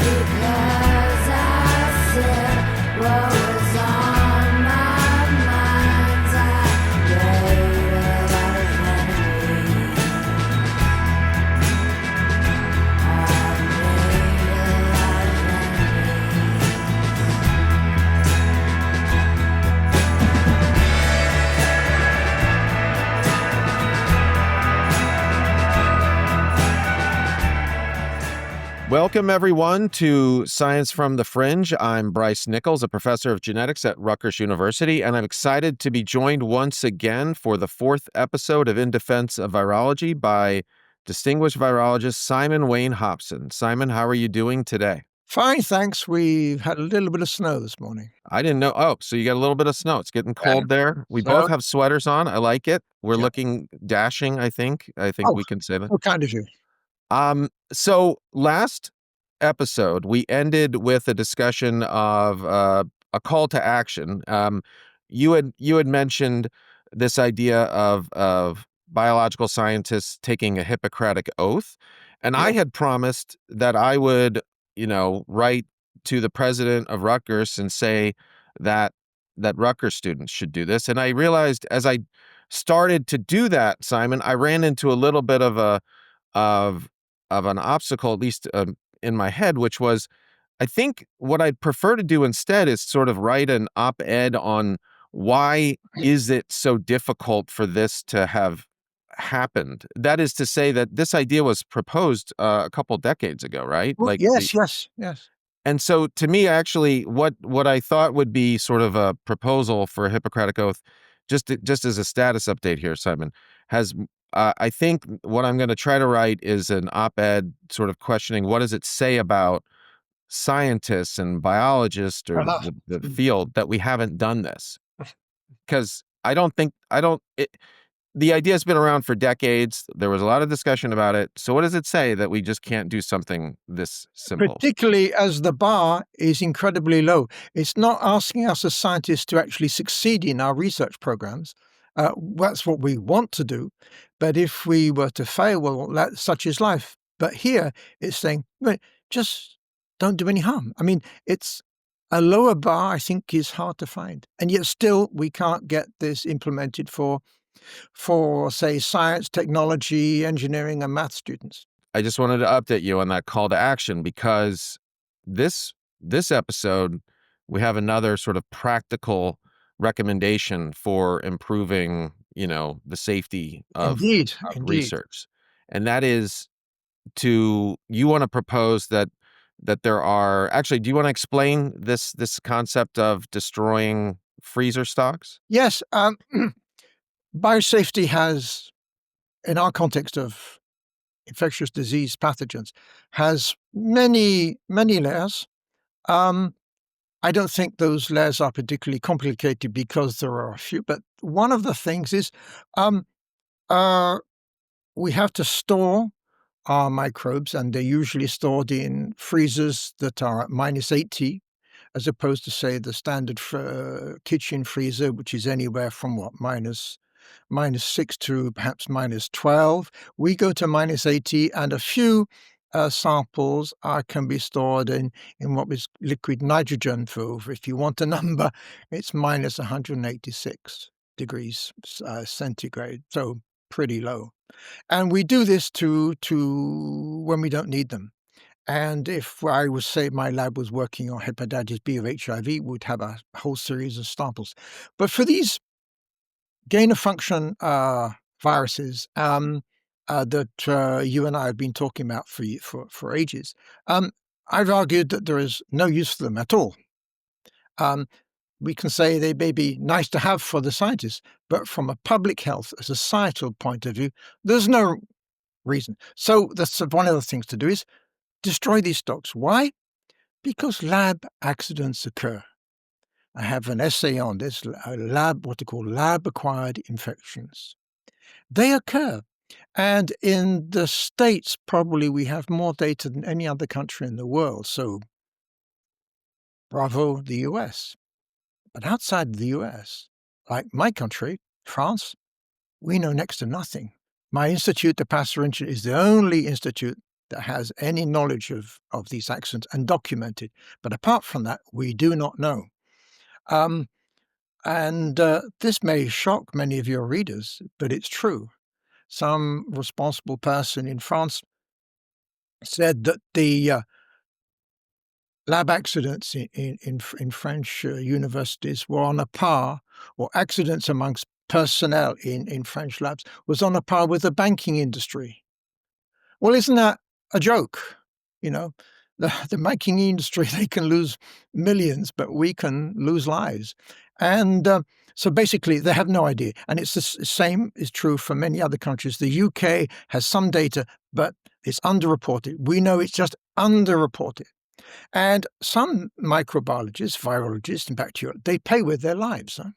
because I said what was on my mind. I made a lot of enemies. I made a lot Welcome, everyone, to Science from the Fringe. I'm Bryce Nickels, a professor of genetics at Rutgers University, and I'm excited to be joined once again for the fourth episode of In Defense of Virology by distinguished virologist Simon Wain-Hobson. Simon, how are you doing today? Fine, thanks. We've had a little bit of snow this morning. I didn't know. Oh, so you got a little bit of snow. It's getting cold there. We So- both have sweaters on. I like it. We're Yeah. looking dashing, I think. We can say that. How kind of you. So last episode, we ended with a discussion of a call to action. You had mentioned this idea of biological scientists taking a Hippocratic oath, and I Yeah. had promised that I would, write to the president of Rutgers and say that Rutgers students should do this. And I realized as I started to do that, Simon, I ran into a little bit of an obstacle, at least in my head, which was, I think what I'd prefer to do instead is sort of write an op-ed on why is it so difficult for this to have happened. That is to say that this idea was proposed a couple decades ago, right? Well, yes. And so to me, actually, what I thought would be sort of a proposal for a Hippocratic Oath, just as a status update here, Simon, has I think what I'm going to try to write is an op-ed sort of questioning what does it say about scientists and biologists or the field that we haven't done this. Because the idea has been around for decades. There was a lot of discussion about it. So what does it say that we just can't do something this simple? Particularly as the bar is incredibly low. It's not asking us as scientists to actually succeed in our research programs. That's what we want to do. But if we were to fail, well, such is life. But here it's saying, well, just don't do any harm. I mean, it's a lower bar, I think, is hard to find. And yet still we can't get this implemented for say, science, technology, engineering, and math students. I just wanted to update you on that call to action because this episode, we have another sort of practical recommendation for improving, the safety of Indeed. research. And that is you want to propose that there are, actually, do you want to explain this concept of destroying freezer stocks? Yes. Biosafety has, in our context of infectious disease pathogens, has many, many layers. I don't think those layers are particularly complicated because there are a few, but one of the things is we have to store our microbes, and they're usually stored in freezers that are at -80, as opposed to, say, the standard kitchen freezer, which is anywhere from -6 to perhaps -12. We go to -80, and a few samples can be stored in what is liquid nitrogen. If you want a number, it's -186 degrees centigrade, so pretty low. And we do this to when we don't need them. And if I would say my lab was working on hepatitis B or HIV, we'd have a whole series of samples. But for these gain-of-function viruses that you and I have been talking about for ages, I've argued that there is no use for them at all. We can say they may be nice to have for the scientists, but from a public health, a societal point of view, there's no reason. So that's one of the things to do is destroy these stocks. Why? Because lab accidents occur. I have an essay on this, what they call lab-acquired infections. They occur. And in the States, probably we have more data than any other country in the world. So bravo, the US. But outside the US, like my country, France, we know next to nothing. My institute, the Pasteur Institute, is the only institute that has any knowledge of these accidents and documented. But apart from that, we do not know. This may shock many of your readers, but it's true. Some responsible person in France said that the lab accidents in French universities were on a par, or accidents amongst personnel in French labs was on a par with the banking industry. Well, isn't that a joke? You know, the banking industry, they can lose millions, but we can lose lives. And so basically, they have no idea. And it's the same is true for many other countries. The UK has some data, but it's underreported. We know it's just underreported. And some microbiologists, virologists, and bacteriologists, they pay with their lives. Huh?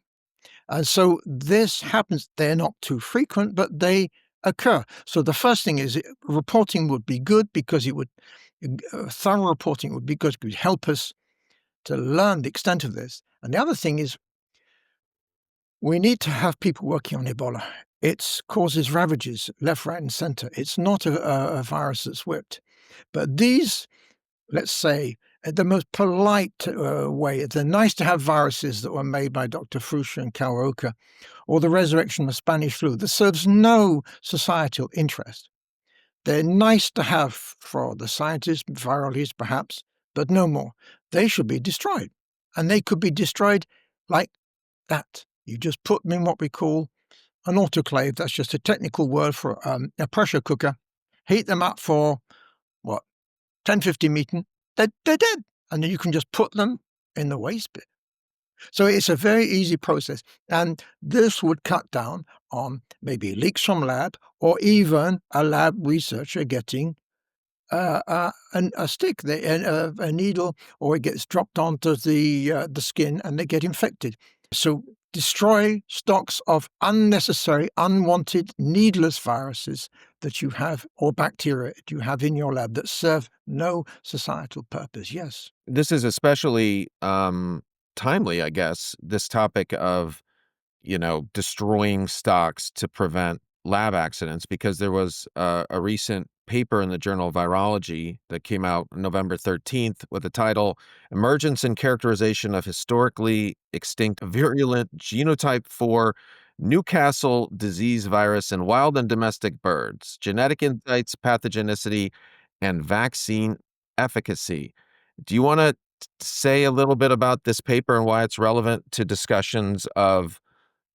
And so this happens. They're not too frequent, but they occur. So the first thing is reporting would be good because it would, thorough reporting would be good because it would help us to learn the extent of this. And the other thing is we need to have people working on Ebola. It causes ravages left, right, and center. It's not a virus that's whipped. But these, let's say, the most polite way, the nice-to-have viruses that were made by Dr. Fruscia and Kawaoka, or the resurrection of Spanish flu, that serves no societal interest. They're nice to have for the scientists, virologists perhaps, but no more. They should be destroyed. And they could be destroyed like that. You just put them in what we call an autoclave. That's just a technical word for a pressure cooker. Heat them up for, 10, 15 meters. They're dead. And then you can just put them in the waste bin. So it's a very easy process. And this would cut down on maybe leaks from lab or even a lab researcher getting a stick, a needle, or it gets dropped onto the skin and they get infected. So destroy stocks of unnecessary, unwanted, needless viruses that you have, or bacteria that you have in your lab that serve no societal purpose. Yes. This is especially timely, I guess, this topic of, destroying stocks to prevent lab accidents, because there was a recent paper in the journal Virology that came out November 13th with the title Emergence and Characterization of Historically Extinct Virulent Genotype 4 Newcastle Disease Virus in Wild and Domestic Birds, Genetic Insights, Pathogenicity, and Vaccine Efficacy. Do you want to say a little bit about this paper and why it's relevant to discussions of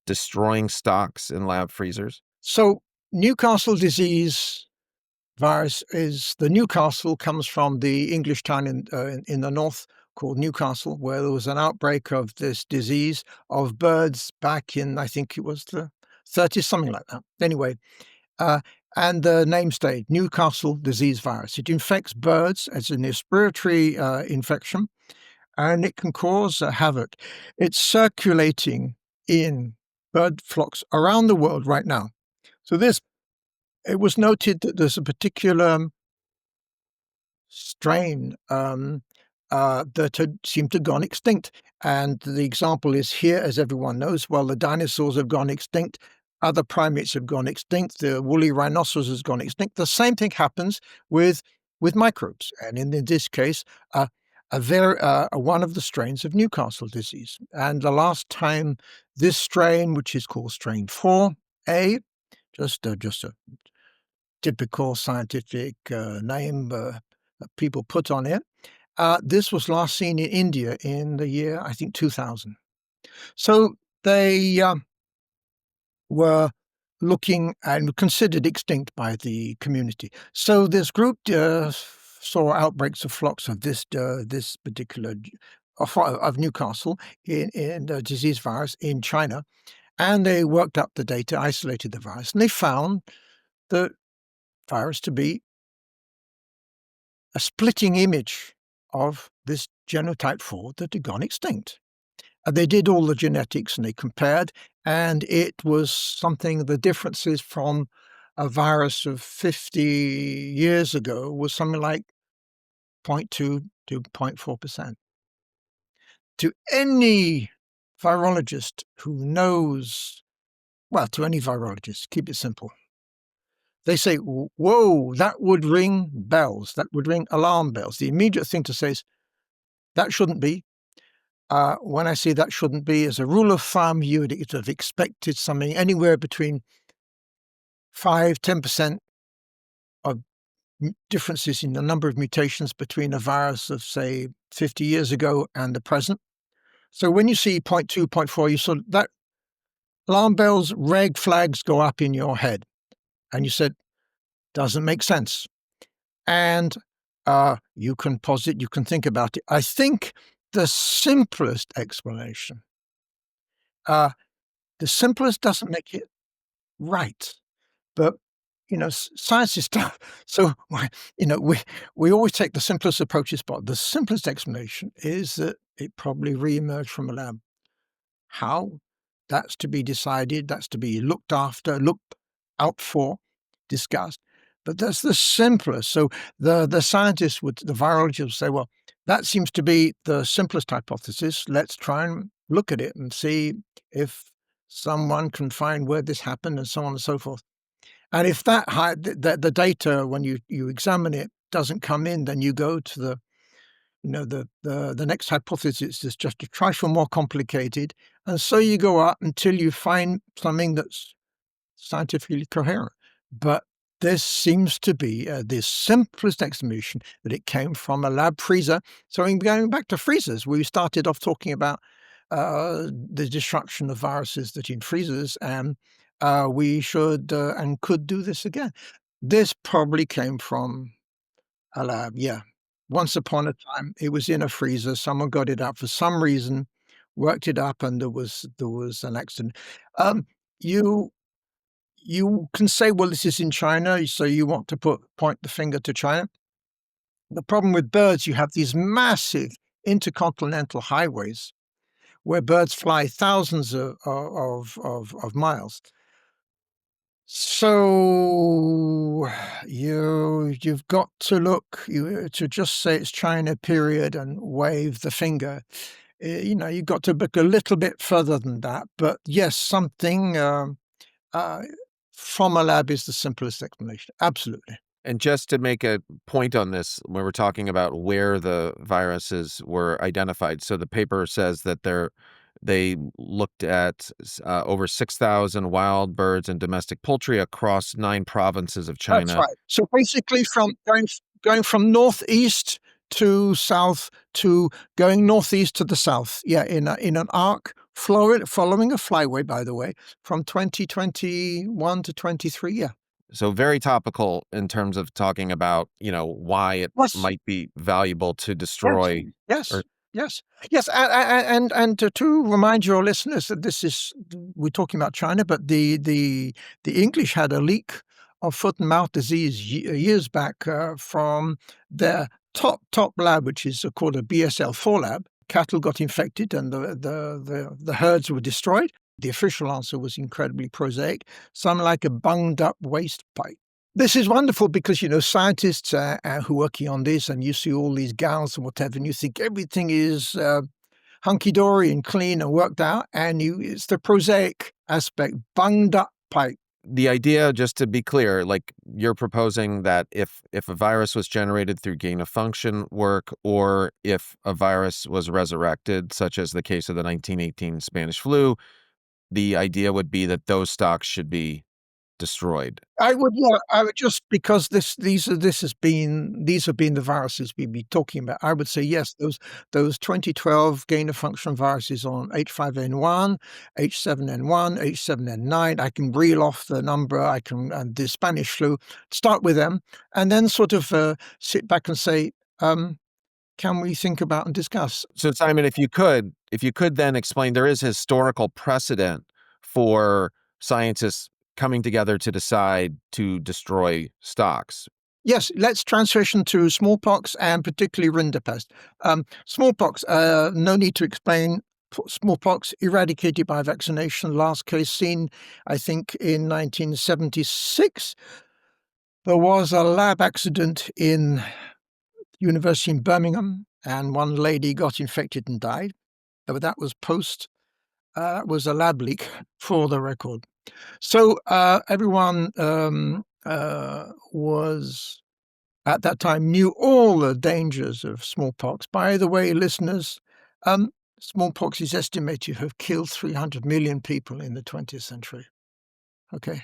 destroying stocks in lab freezers? So Newcastle disease virus is the Newcastle comes from the English town in the north called Newcastle, where there was an outbreak of this disease of birds back in, I think it was the 30s, something like that. Anyway, and the name stayed, Newcastle disease virus. It infects birds as an respiratory infection, and it can cause havoc. It's circulating in bird flocks around the world right now. So it was noted that there's a particular strain that had seemed to have gone extinct. And the example is here, as everyone knows, well, the dinosaurs have gone extinct, other primates have gone extinct, the woolly rhinoceros has gone extinct. The same thing happens with microbes. And in this case, one of the strains of Newcastle disease. And the last time this strain, which is called strain 4A, just a typical scientific name people put on it. This was last seen in India in the year, I think, 2000. So they were looking and considered extinct by the community. So this group saw outbreaks of flocks of this particular of Newcastle in the disease virus in China, and they worked up the data, isolated the virus, and they found the virus to be a splitting image of this genotype 4 that had gone extinct. They did all the genetics and they compared, and it was something, the differences from a virus of 50 years ago was something like 0.2 to 0.4%. To any virologist who knows, well, to any virologist, keep it simple. they say, whoa, that would ring bells. That would ring alarm bells. The immediate thing to say is, that shouldn't be. When I say that shouldn't be, as a rule of thumb, you would have expected something anywhere between 5-10% of differences in the number of mutations between a virus of, say, 50 years ago and the present. So when you see 0.2, 0.4, you sort of, that alarm bells, red flags go up in your head. And you said, doesn't make sense. And you can posit, you can think about it. I think the simplest explanation, the simplest doesn't make it right, but science is tough. So we always take the simplest approaches, but the simplest explanation is that it probably re-emerged from a lab. How? That's to be decided. That's to be looked after, looked out for, discussed. But that's the simplest. So the scientists the virologists would say, well, that seems to be the simplest hypothesis. Let's try and look at it and see if someone can find where this happened and so on and so forth. And if the data, when you examine it, doesn't come in, then you go to the next hypothesis is just a trifle more complicated. And so you go up until you find something that's scientifically coherent. But this seems to be the simplest explanation, that it came from a lab freezer. So going back to freezers, we started off talking about the destruction of viruses that in freezers, and we should and could do this again. This probably came from a lab, yeah. Once upon a time, it was in a freezer. Someone got it out for some reason, worked it up, and there was an accident. You can say, well, this is in China, so you want to point the finger to China. The problem with birds, you have these massive intercontinental highways where birds fly thousands of miles. So you've got to look, to just say it's China, period, and wave the finger. You've got to look a little bit further than that. But yes, something from a lab is the simplest explanation. Absolutely. And just to make a point on this, when we're talking about where the viruses were identified, so the paper says that they looked at over 6,000 wild birds and domestic poultry across 9 provinces of China. That's right. So basically, from going from northeast to south to going northeast to the south, yeah, in an arc following a flyway, by the way, from 2021 to 23, yeah. So very topical in terms of talking about, why it might be valuable to destroy. Yes. And to remind your listeners that we're talking about China, but the English had a leak of foot and mouth disease years back from their top lab, which is called a BSL-4 lab. Cattle got infected and the herds were destroyed. The official answer was incredibly prosaic, something like a bunged up waste pipe. This is wonderful because, scientists who are working on this, and you see all these gowns and whatever, and you think everything is hunky-dory and clean and worked out, and it's the prosaic aspect, bunged up pipe. The idea, just to be clear, like you're proposing that if a virus was generated through gain-of-function work, or if a virus was resurrected, such as the case of the 1918 Spanish flu, the idea would be that those stocks should be destroyed. I would just, because these have been the viruses we've been talking about. I would say yes, those 2012 gain-of-function viruses on H5N1, H7N1, H7N9. I can reel off the number. And the Spanish flu. Start with them, and then sort of sit back and say, can we think about and discuss? So Simon, if you could then explain, there is historical precedent for scientists coming together to decide to destroy stocks. Yes, let's transition to smallpox and particularly rinderpest. Smallpox, no need to explain. Smallpox eradicated by vaccination. Last case seen, I think, in 1976. There was a lab accident in University in Birmingham, and one lady got infected and died. But that was that was a lab leak, for the record. So everyone was at that time knew all the dangers of smallpox. By the way, listeners, smallpox is estimated to have killed 300 million people in the 20th century. Okay,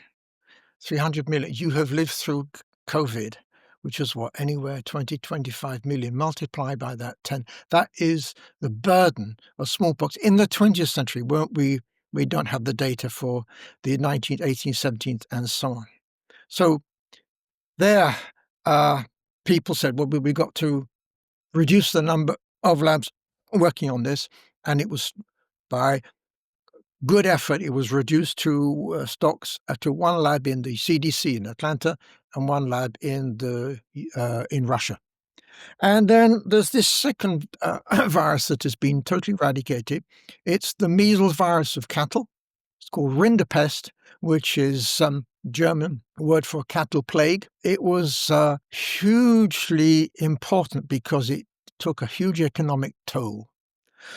300 million. You have lived through COVID, which is what, anywhere 20-25 million. Multiply by that 10. That is the burden of smallpox in the 20th century. We don't have the data for the 19th, 18th, 17th, and so on. So there, people said, well, we got to reduce the number of labs working on this, and it was by good effort, it was reduced to stocks to one lab in the CDC in Atlanta and one lab in Russia. And then there's this second virus that has been totally eradicated. It's the measles virus of cattle. It's called rinderpest, which is some German word for cattle plague. It was hugely important because it took a huge economic toll.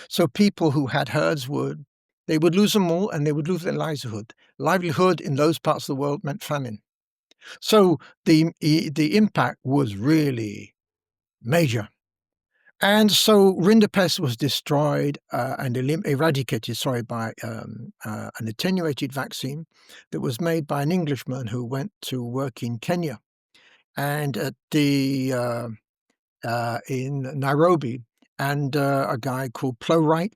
So people who had herds would lose them all, and they would lose their livelihood. Livelihood in those parts of the world meant famine. So the impact was really major. And so rinderpest was destroyed and eradicated, by an attenuated vaccine that was made by an Englishman who went to work in Kenya and at in Nairobi, and a guy called Plowright.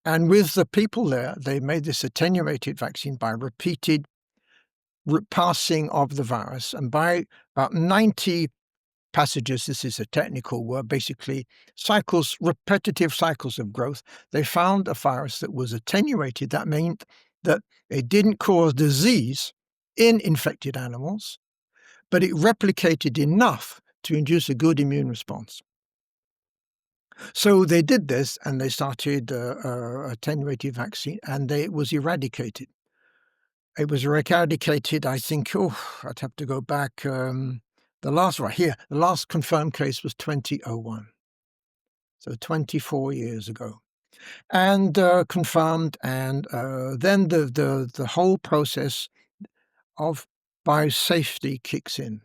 And with the people there, they made this attenuated vaccine by repeated passing of the virus. And by about 90 passages, this is a technical word, basically repetitive cycles of growth, they found a virus that was attenuated. That meant that it didn't cause disease in infected animals, but it replicated enough to induce a good immune response. So they did this, and they started attenuated vaccine, and it was eradicated. It was eradicated, I think, I'd have to go back. The last confirmed case was 2001. So 24 years ago. And confirmed, and then the whole process of biosafety kicks in.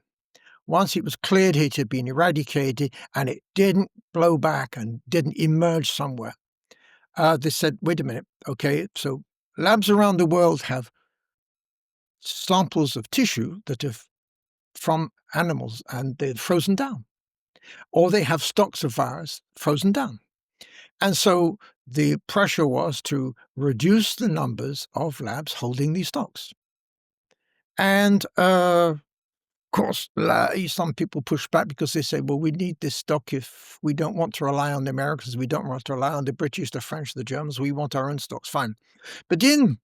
Once it was cleared it had been eradicated and it didn't blow back and didn't emerge somewhere, they said, wait a minute, okay, so labs around the world have samples of tissue that are from animals and they're frozen down, or they have stocks of virus frozen down. And so the pressure was to reduce the numbers of labs holding these stocks. And of course, some people push back because they say, well, we need this stock if we don't want to rely on the Americans, we don't want to rely on the British, the French, the Germans, we want our own stocks, fine. But in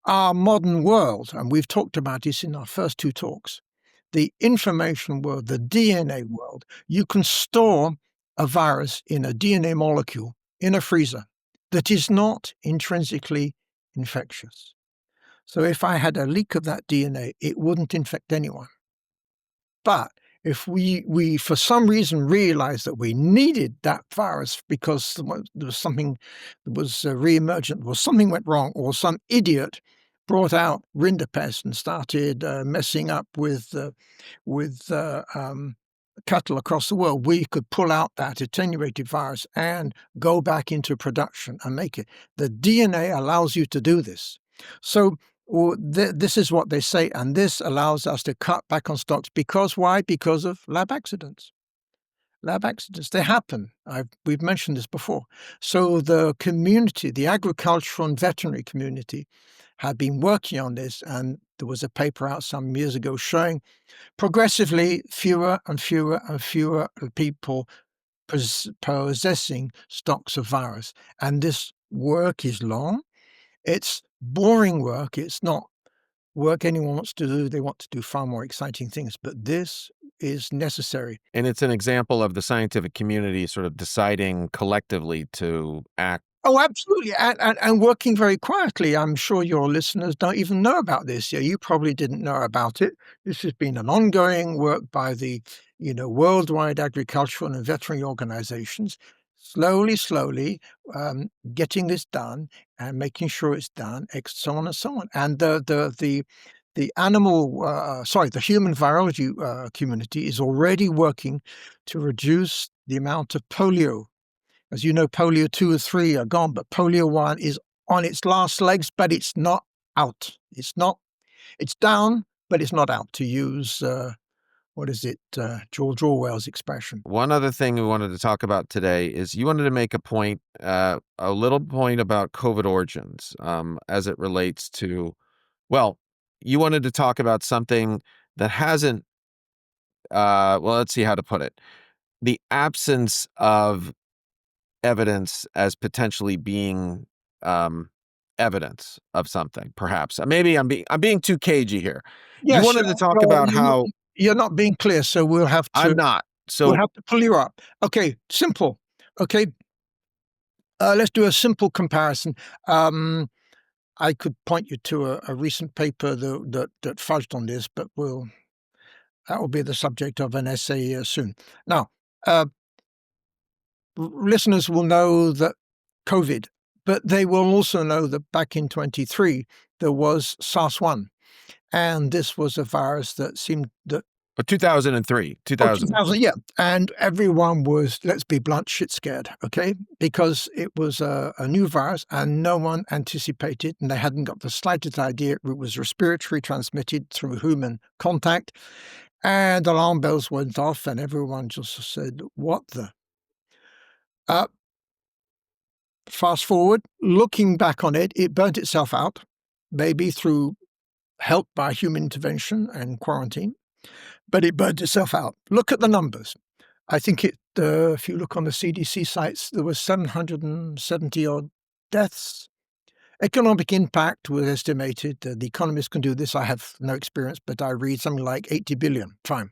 our modern world, and we've talked about this in our first two talks, the information world, the DNA world, you can store a virus in a DNA molecule in a freezer that is not intrinsically infectious. So if I had a leak of that DNA, it wouldn't infect anyone. But if we for some reason realized that we needed that virus because there was something that was re-emergent, or something went wrong, or some idiot brought out rinderpest and started messing up with cattle across the world, we could pull out that attenuated virus and go back into production and make it. The DNA allows you to do this. So this is what they say, and this allows us to cut back on stocks. Because why? Because of lab accidents. Lab accidents, they happen. We've mentioned this before. So the community, the agricultural and veterinary community, had been working on this, and there was a paper out some years ago showing progressively fewer and fewer and fewer people possessing stocks of virus. And this work is long. It's boring work. It's not work anyone wants to do. They want to do far more exciting things. But this is necessary. And it's an example of the scientific community sort of deciding collectively to act. Oh, absolutely. And working very quietly. I'm sure your listeners don't even know about this. Yeah, you probably didn't know about it. This has been an ongoing work by the worldwide agricultural and veterinary organizations, slowly getting this done and making sure it's done, so on and so on. And the the human virology community is already working to reduce the amount of polio. As you know, polio 2 or 3 are gone, but polio 1 is on its last legs, but it's not out. It's down, but it's not out, to use, George Orwell's expression. One other thing we wanted to talk about today is you wanted to make a point, a little point about COVID origins, as it relates to, well, you wanted to talk about something that hasn't, let's see how to put it. The absence of evidence as potentially being evidence of something, perhaps. Maybe I'm being too cagey here. You Yes, wanted to talk about how you're not being clear, so we'll have I'm to not. So pull you up. Okay, simple. Okay, let's do a simple comparison. I could point you to a recent paper that fudged on this, but that will be the subject of an essay soon. Now, listeners will know that COVID, but they will also know that back in 23 there was SARS-1, and this was a virus that seemed that 2003, 2000, yeah, and everyone was, let's be blunt, shit scared, okay, because it was a new virus and no one anticipated, and they hadn't got the slightest idea it was respiratory transmitted through human contact, and alarm bells went off, and everyone just said, "What the?" Fast forward, looking back on it, it burnt itself out, maybe through help by human intervention and quarantine, but it burnt itself out. Look at the numbers. I think if you look on the CDC sites, there was 770 odd deaths. Economic impact was estimated. The economists can do this. I have no experience, but I read something like 80 billion. Fine.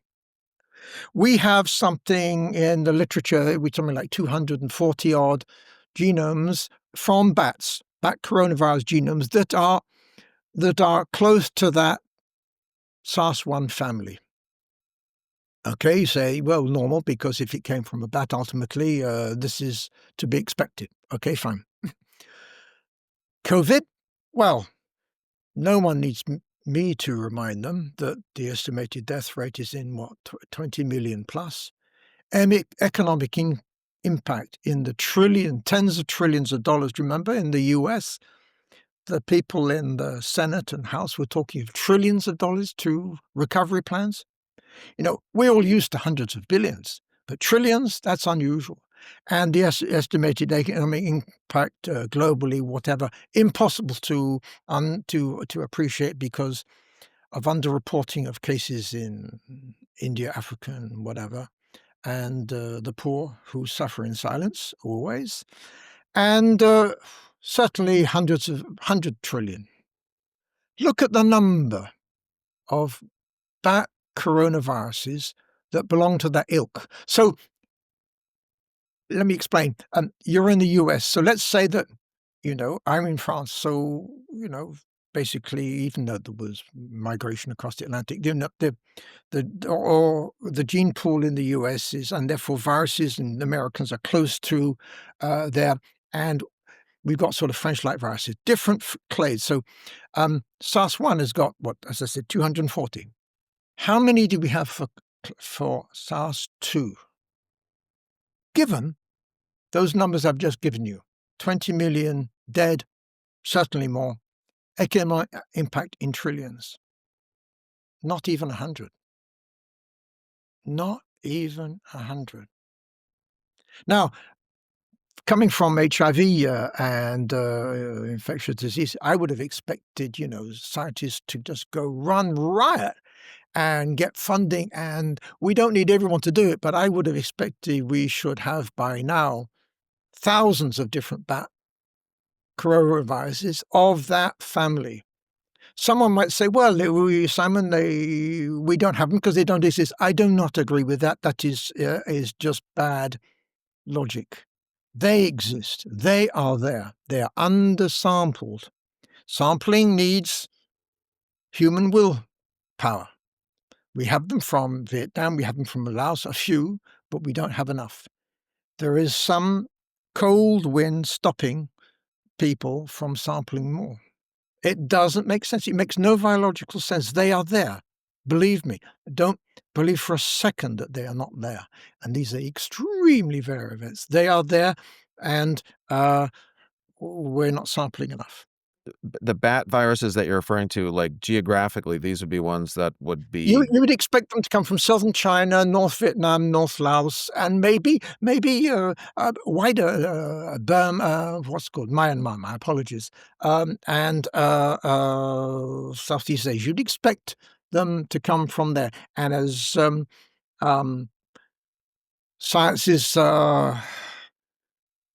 We have something in the literature with something like 240 odd genomes from bats, bat coronavirus genomes that are close to that SARS-1 family. Okay, you say, well, normal, because if it came from a bat, ultimately, this is to be expected. Okay, fine. COVID? Well, no one needs me to remind them that the estimated death rate is in, 20 million plus. Economic impact in the tens of trillions of dollars. Remember, in the US, the people in the Senate and House were talking of trillions of dollars to recovery plans. We're all used to hundreds of billions, but trillions, that's unusual. And the estimated economic impact globally, whatever, impossible to appreciate because of underreporting of cases in India, Africa, and whatever, and the poor who suffer in silence always, and certainly 100 trillion. Look at the number of bat coronaviruses that belong to that ilk. So let me explain. You're in the US, so let's say that, I'm in France. So, basically, even though there was migration across the Atlantic, the gene pool in the US is, and therefore viruses and Americans are close to there, and we've got sort of French-like viruses, different clades. So SARS-1 has got, as I said, 240. How many do we have for SARS-2? Given those numbers I've just given you, 20 million dead, certainly more, economic impact in trillions. Not even 100. Not even 100. Now, coming from HIV and infectious disease, I would have expected, scientists to just go run riot and get funding, and we don't need everyone to do it, but I would have expected we should have by now thousands of different bat coronaviruses of that family. Someone might say, well, Simon, we don't have them because they don't exist. I do not agree with that. That is just bad logic. They exist. They are there. They are undersampled. Sampling needs human willpower. We have them from Vietnam, we have them from Laos, a few, but we don't have enough. There is some cold wind stopping people from sampling more. It doesn't make sense. It makes no biological sense. They are there. Believe me. Don't believe for a second that they are not there. And these are extremely rare events. They are there, and we're not sampling enough. The bat viruses that you're referring to, like geographically, these would be ones that would You be would expect them to come from southern China, North Vietnam, North Laos, and maybe wider what's it called Myanmar. My apologies, and Southeast Asia. You'd expect them to come from there, and as science is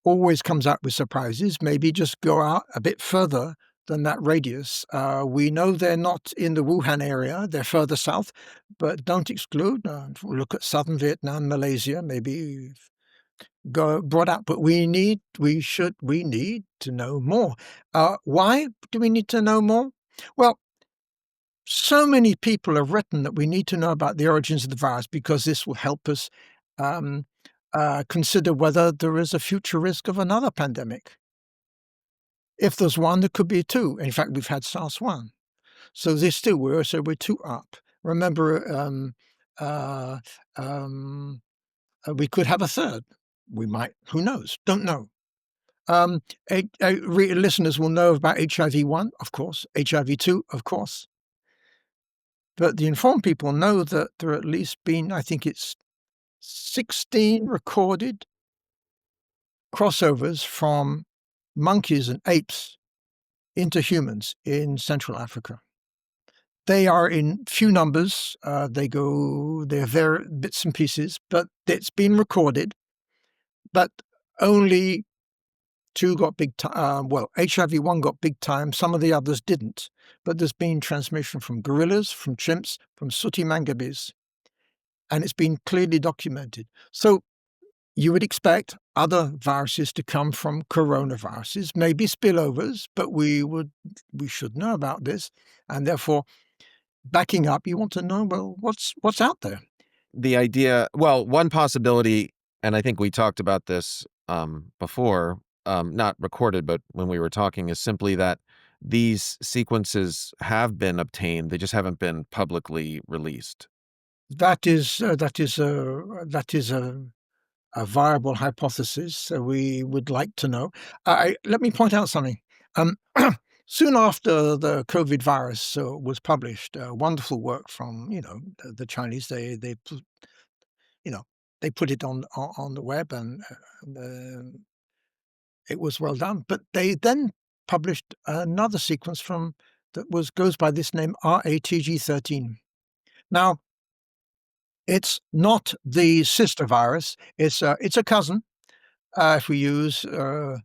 always comes out with surprises. Maybe just go out a bit further than that radius. We know they're not in the Wuhan area, they're further south, but don't exclude. Look at southern Vietnam, Malaysia, maybe go broad out. But we need to know more. Why do we need to know more? Well, so many people have written that we need to know about the origins of the virus because this will help us consider whether there is a future risk of another pandemic. If there's one, there could be two. In fact, we've had SARS-1. So there's two. We're two up. Remember, we could have a third. We might. Who knows? Don't know. Listeners will know about HIV-1, of course. HIV-2, of course. But the informed people know that there are at least been, I think it's 16 recorded crossovers from monkeys and apes into humans in Central Africa. They are in few numbers. They're there bits and pieces, but it's been recorded. But only two got big time. HIV-1 got big time. Some of the others didn't. But there's been transmission from gorillas, from chimps, from sooty mangabes, and it's been clearly documented. So you would expect other viruses to come from coronaviruses, maybe spillovers, but we should know about this, and therefore, backing up, you want to know, well, what's out there? the idea. Well, one possibility, and I think we talked about this before, not recorded, but when we were talking, is simply that these sequences have been obtained. They just haven't been publicly released. That is a viable hypothesis. So we would like to know. Let me point out something. Soon after the COVID virus was published, wonderful work from the Chinese. They put it on the web, and it was well done. But they then published another sequence that goes by this name, RATG13. Now, it's not the sister virus. It's a cousin. If we use the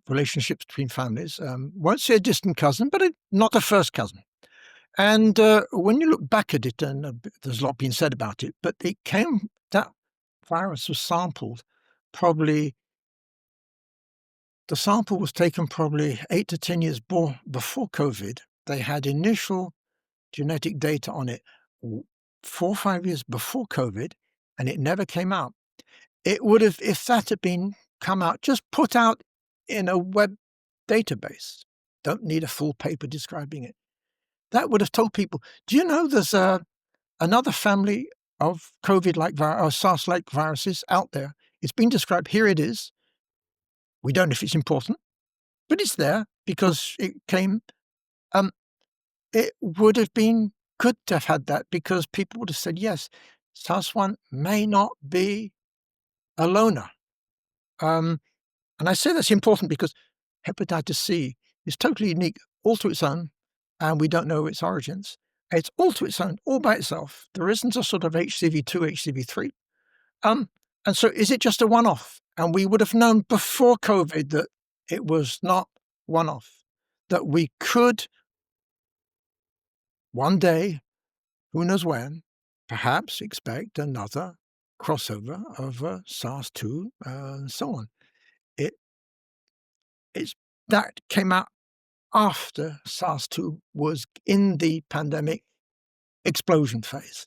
relationships between families, won't say a distant cousin, but not a first cousin. And when you look back at it, and there's a lot being said about it, but that virus was sampled probably. The sample was taken probably 8 to 10 years before COVID. They had initial genetic data on it 4 or 5 years before COVID, and it never came out. It would have, if that had been come out, just put out in a web database. Don't need a full paper describing it. That would have told people, do you know there's another family of COVID-like or SARS-like viruses out there? It's been described. Here it is. We don't know if it's important, but it's there because it came. It would have been good to have had that because people would have said, yes, SARS-1 may not be a loner. And I say that's important because hepatitis C is totally unique, all to its own, and we don't know its origins. It's all to its own, all by itself. There isn't a sort of HCV2, HCV3. And so is it just a one-off? And we would have known before COVID that it was not one-off, that we could one day, who knows when, perhaps expect another crossover of SARS-2 and so on. That came out after SARS-2 was in the pandemic explosion phase.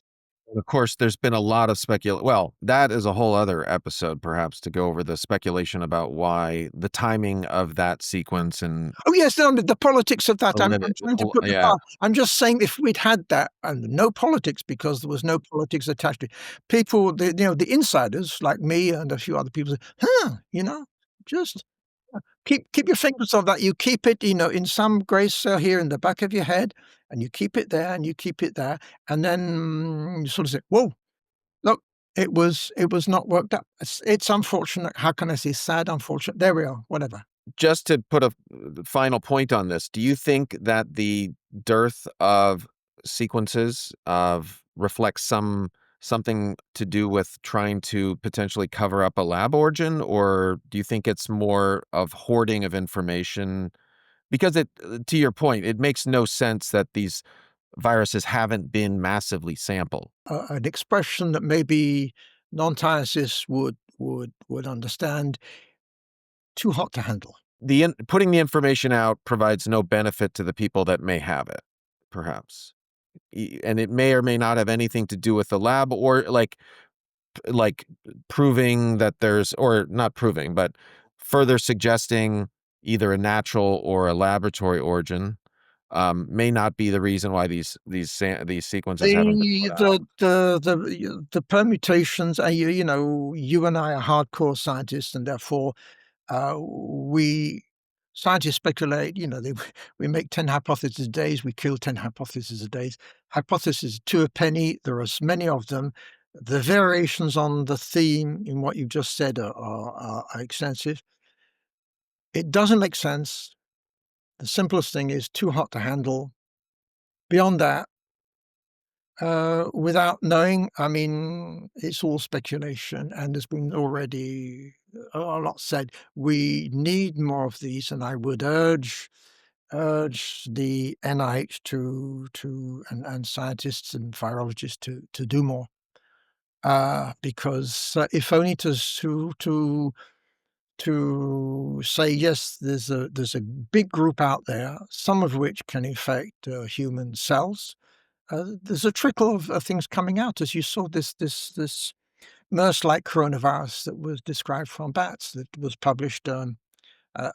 Of course, there's been a lot of well, that is a whole other episode, perhaps, to go over the speculation about why the timing of that sequence and Oh yes, no, the politics of that. I'm lineage. trying to put the Yeah, part. I'm just saying if we'd had that and no politics because there was no politics attached to it, people, the insiders like me and a few other people say, just keep your fingers off that. You keep it, in some gray cell here in the back of your head, and you keep it there and you keep it there, and then you sort of say, "Whoa, look, it was not worked up." It's unfortunate. How can I say sad? Unfortunate. There we are. Whatever. just to put a final point on this, do you think that the dearth of sequences reflects something to do with trying to potentially cover up a lab origin, or do you think it's more of hoarding of information? Because to your point, it makes no sense that these viruses haven't been massively sampled. An expression that maybe non-scientists would understand. Too hot to handle. Putting the information out provides no benefit to the people that may have it, perhaps. And it may or may not have anything to do with the lab, or like proving that there's, or not proving, but further suggesting either a natural or a laboratory origin, may not be the reason why these sequences haven't been put out. The permutations. You and I are hardcore scientists, and therefore we scientists speculate. We make 10 hypotheses a day. We kill 10 hypotheses a day. Hypotheses to a penny. There are many of them. The variations on the theme in what you've just said are extensive. It doesn't make sense. The simplest thing is too hot to handle. Beyond that, without knowing, I mean, it's all speculation, and there's been already a lot said. We need more of these, and I would urge the NIH and scientists and virologists to do more, because if only to say yes, there's a big group out there, some of which can infect human cells. There's a trickle of things coming out, as you saw this MERS-like coronavirus that was described from bats that was published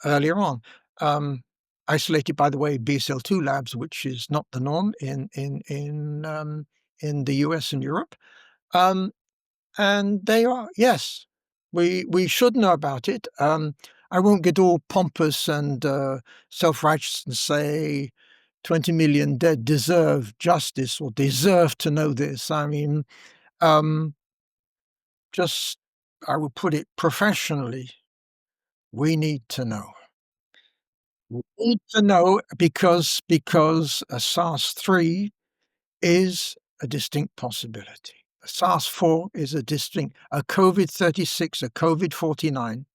earlier on. Isolated, by the way, BSL-2 labs, which is not the norm in the US and Europe. And they are, yes, we should know about it. I won't get all pompous and self-righteous and say 20 million dead deserve justice or deserve to know this. I mean, just, I would put it professionally, we need to know. We need to know because a SARS-3 is a distinct possibility. A SARS-4 is a COVID-36, a COVID-49.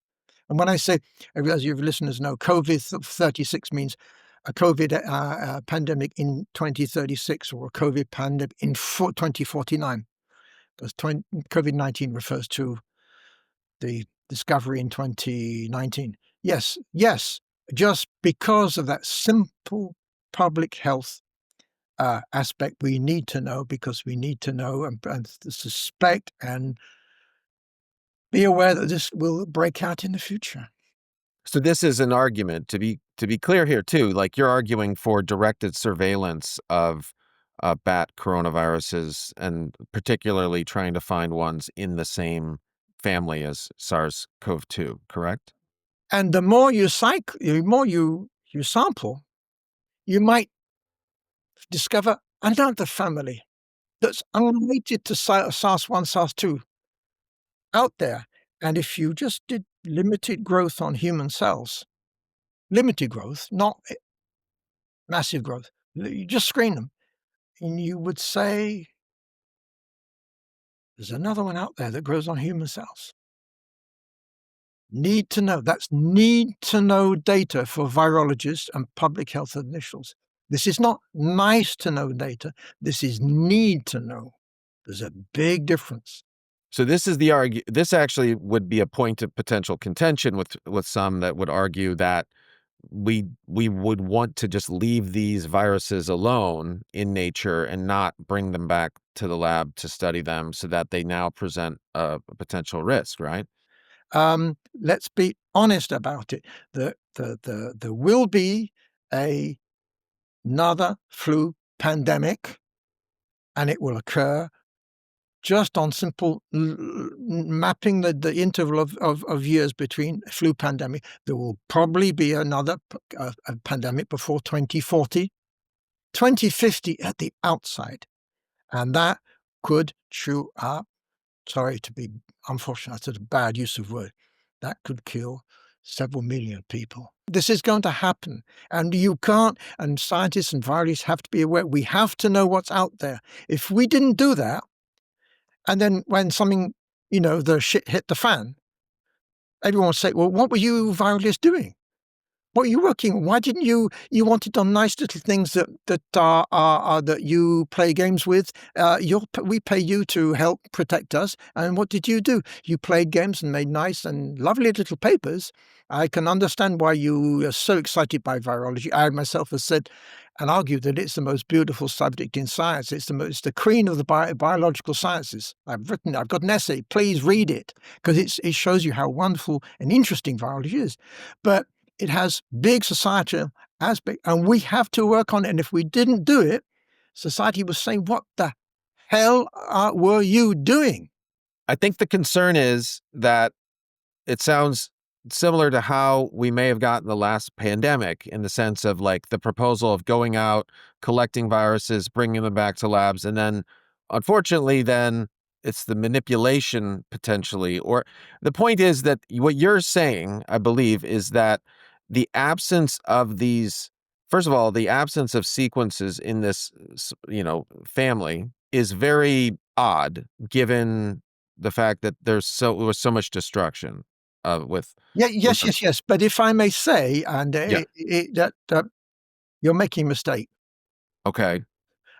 And when I say, as your listeners know, COVID-36 means a COVID pandemic in 2036 or a COVID pandemic in 2049. Because COVID-19 refers to the discovery in 2019. Yes, just because of that simple public health aspect, we need to know, because we need to know and suspect and be aware that this will break out in the future. So this is an argument, to be clear here too, like you're arguing for directed surveillance of bat coronaviruses, and particularly trying to find ones in the same family as SARS-CoV-2, correct? And the more you sample, you might discover another family that's unrelated to SARS-1, SARS-2 out there. And if you just did limited growth on human cells, limited growth, not massive growth, you just screen them, and you would say, there's another one out there that grows on human cells. Need to know. That's need to know data for virologists and public health officials. This is not nice to know data. This is need to know. There's a big difference. So this is this actually would be a point of potential contention with some that would argue that we would want to just leave these viruses alone in nature and not bring them back to the lab to study them so that they now present a potential risk, right? Let's be honest about it. There will be another flu pandemic, and it will occur just on simple mapping the interval of years between flu pandemic. There will probably be another a pandemic before 2040, 2050 at the outside, and that could chew up. Sorry to be unfortunate, that's a bad use of word. That could kill several million people. This is going to happen, and you can't, and scientists and virologists have to be aware, we have to know what's out there. If we didn't do that, and then when something, the shit hit the fan, everyone would say, well, what were you virologists doing? What are you working on? Why didn't you wanted on nice little things that you play games with? We pay you to help protect us. And what did you do? You played games and made nice and lovely little papers. I can understand why you are so excited by virology. I myself have said and argued that it's the most beautiful subject in science. It's the queen of the biological sciences. I've got an essay. Please read it, because it shows you how wonderful and interesting virology is. But it has big societal aspect, and we have to work on it. And if we didn't do it, society was saying, what the hell were you doing? I think the concern is that it sounds similar to how we may have gotten the last pandemic, in the sense of like the proposal of going out, collecting viruses, bringing them back to labs, and then unfortunately then it's the manipulation potentially. Or the point is that what you're saying, I believe, is that the absence of these, first of all, the absence of sequences in this, family is very odd, given the fact that there was so much destruction with. Yes. But if I may say, and Yeah. that you're making a mistake. Okay.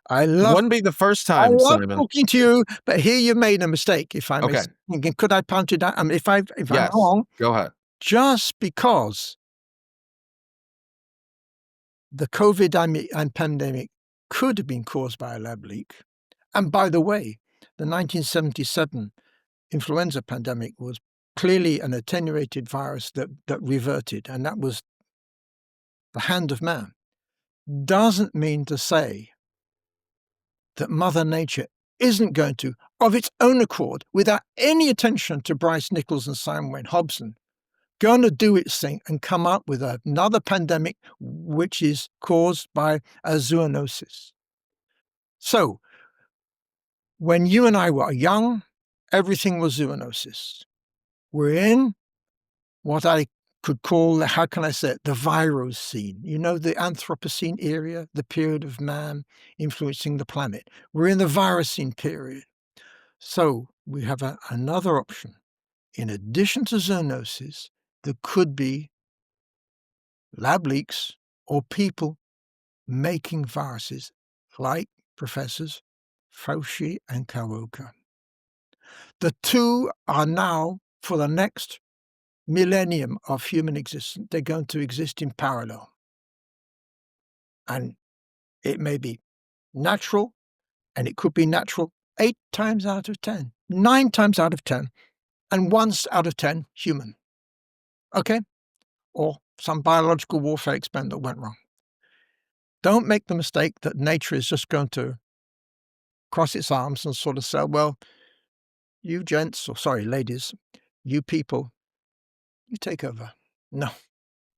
I love Wouldn't be the first time, Simon. talking to you, but here you made a mistake. If I may, Okay. could I point it out? If I'm Yes. wrong, Go ahead. just because the COVID pandemic could have been caused by a lab leak, and by the way, the 1977 influenza pandemic was clearly an attenuated virus that reverted, and that was the hand of man, doesn't mean to say that Mother Nature isn't going to, of its own accord, without any attention to Bryce Nickels and Simon Wain-Hobson, going to do its thing and come up with another pandemic which is caused by a zoonosis. So, when you and I were young, everything was zoonosis. We're in what I could call, how can I say it, the Virocene. The Anthropocene era, the period of man influencing the planet. We're in the Virocene period. So we have another option. In addition to zoonosis, there could be lab leaks or people making viruses like Professors Fauci and Kawoka. The two are now, for the next millennium of human existence, they're going to exist in parallel. And it may be natural, and it could be natural 8 times out of 10, 9 times out of 10, and once out of 10 human. Okay? Or some biological warfare experiment that went wrong. Don't make the mistake that nature is just going to cross its arms and sort of say, well, you gents, or sorry, ladies, you people, you take over. No.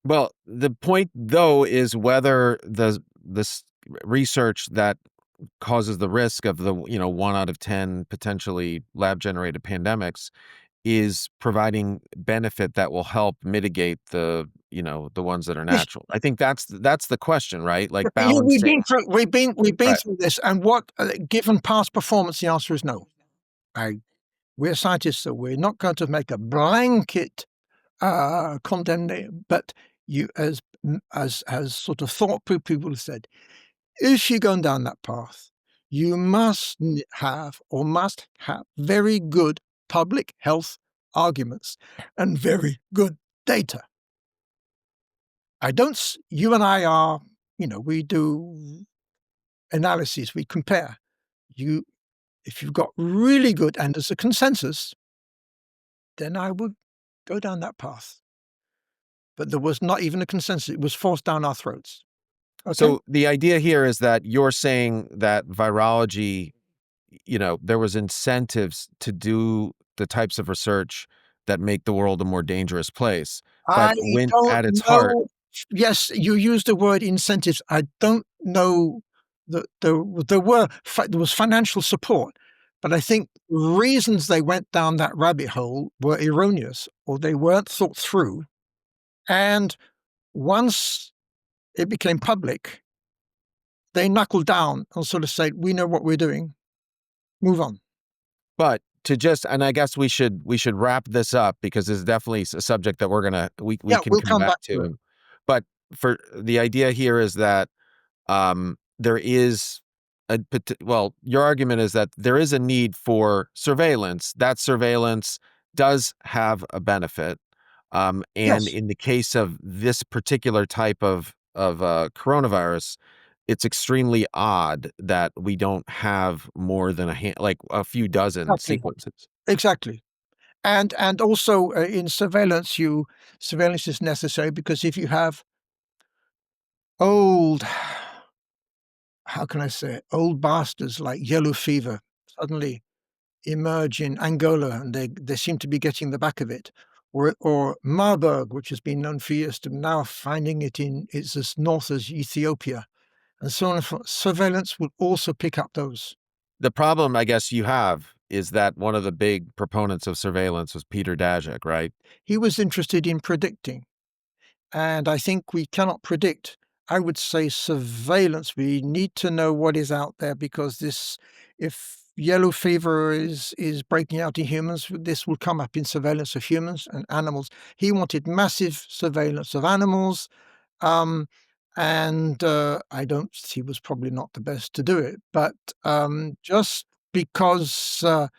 Well, the point though is whether this research that causes the risk of the 1 out of 10 potentially lab generated pandemics is providing benefit that will help mitigate the ones that are natural. I think that's the question, right? Like balancing. We've been Right. through this, and what given past performance, the answer is no. We're scientists, so we're not going to make a blanket condemnation. But you, as sort of thought people have said, if you're going down that path, you must have very good public health arguments and very good data. You and I are, we do analyses, we compare. If you've got really good and there's a consensus, then I would go down that path. But there was not even a consensus. It was forced down our throats. Okay? So the idea here is that you're saying that virology, there was incentives to do the types of research that make the world a more dangerous place. But I when don't at its heart, know. Yes, you used the word incentives. I don't know that there was financial support, but I think reasons they went down that rabbit hole were erroneous or they weren't thought through. And once it became public, they knuckled down and sort of said, "We know what we're doing. Move on." but and I guess we should wrap this up because it's definitely a subject that we Yeah, can we'll come come back back to it. to. But for the idea here is that there is your argument is that there is a need for surveillance. That surveillance does have a benefit. And Yes, in the case of this particular type of coronavirus, it's extremely odd that we don't have more than like a few dozen exactly. sequences. Exactly. And also in surveillance, surveillance is necessary because if you have old, how can I say it, old bastards like yellow fever suddenly emerge in Angola and they seem to be getting the back of it, or Marburg, which has been known for years, to now finding it's as north as Ethiopia, and so on. Surveillance will also pick up those. The problem, I guess, you have is that one of the big proponents of surveillance was Peter Daszak, right? He was interested in predicting. And I think we cannot predict. I would say surveillance. We need to know what is out there because if yellow fever is breaking out in humans, this will come up in surveillance of humans and animals. He wanted massive surveillance of animals, um, and he was probably not the best to do it. But just because of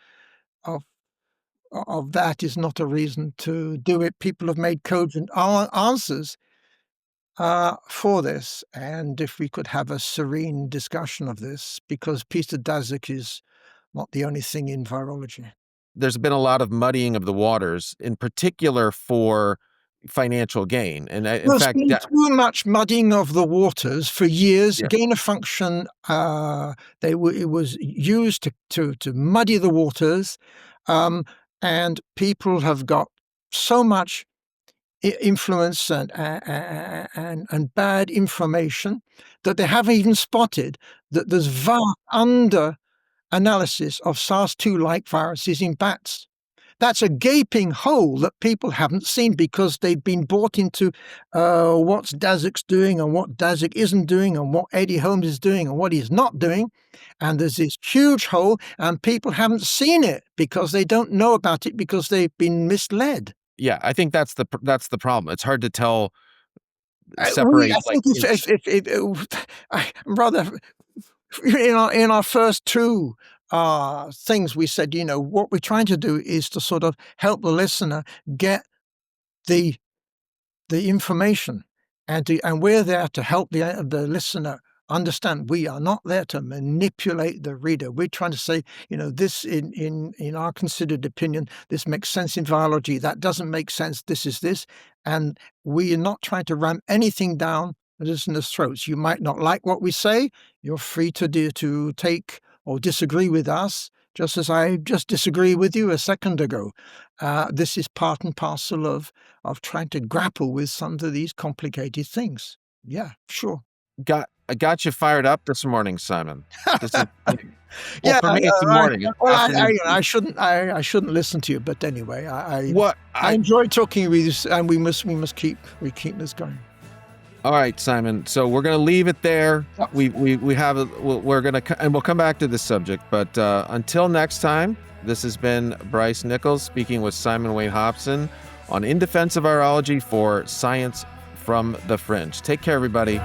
that is not a reason to do it. People have made cogent answers for this, and if we could have a serene discussion of this, because Peter Daszak is not the only thing in virology. There's been a lot of muddying of the waters, in particular for financial gain. And in There's fact, been too much muddying of the waters for years. yeah, Gain of function, it was used to muddy the waters, and people have got so much influence and bad information that they haven't even spotted that there's vast under analysis of SARS-2-like viruses in bats. That's a gaping hole that people haven't seen because they've been bought into what's Daszak's doing and what Daszak isn't doing and what Eddie Holmes is doing and what he's not doing. And there's this huge hole and people haven't seen it because they don't know about it because they've been misled. yeah, I think that's the problem. It's hard to tell, I separate like think I'm rather in our first two things we said, what we're trying to do is to sort of help the listener get the information, and we're there to help the listener understand. We are not there to manipulate the reader. We're trying to say, this in our considered opinion, this makes sense in virology. That doesn't make sense. This is this, and we are not trying to ram anything down the listener's throats. You might not like what we say. You're free to take or disagree with us, just as I just disagree with you a second ago. This is part and parcel of trying to grapple with some of these complicated things. Yeah, sure. I got you fired up this morning, Simon. This is Yeah, for me it's the morning. well, Afternoon. I shouldn't listen to you, but anyway, I What enjoy talking with you, and we must keep this going. All right, Simon. So we're going to leave it there. Yep. We're going to, and we'll come back to this subject. But until next time, this has been Bryce Nickels speaking with Simon Wain-Hobson on In Defense of Virology for Science from the Fringe. Take care, everybody.